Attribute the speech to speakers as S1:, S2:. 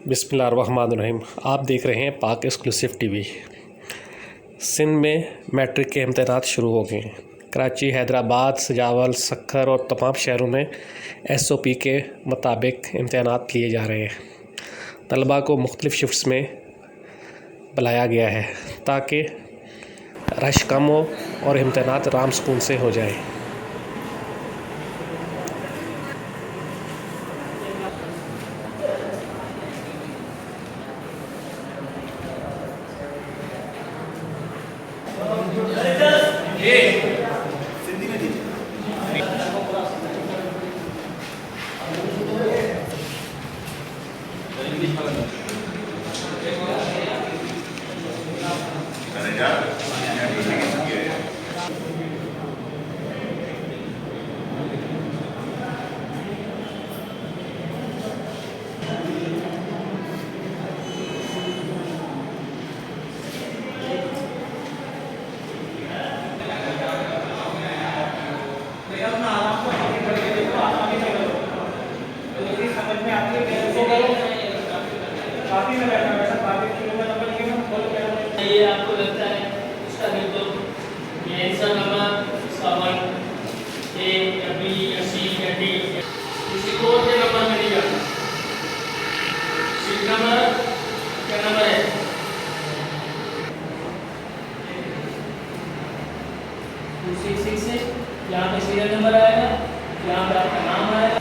S1: बिस्मिल्लाहिर्रहमानिर्रहीम। आप देख रहे हैं पाक एक्सक्लूसिव टीवी। सिंध में मैट्रिक के इम्तहानात शुरू हो गए हैं। कराची, हैदराबाद, सजावल, सक्खर और तमाम शहरों में SOP के मुताबिक इम्तहानात लिए जा रहे हैं। तलबा को मुख्तलिफ़ शिफ्ट्स में बुलाया गया है ताकि रश कम हो और इम्तहानात आराम सुकून से हो जाए।
S2: ये आपको लगता है इसका बिल्कुल ये आंसर नंबर इसका 1 A या B या C या D किसी को और के नंबर में नहीं जाना। सीट नंबर क्या नंबर है? 266 है। यहाँ पे सीरियल नंबर आएगा, यहाँ पे आपका नाम आएगा।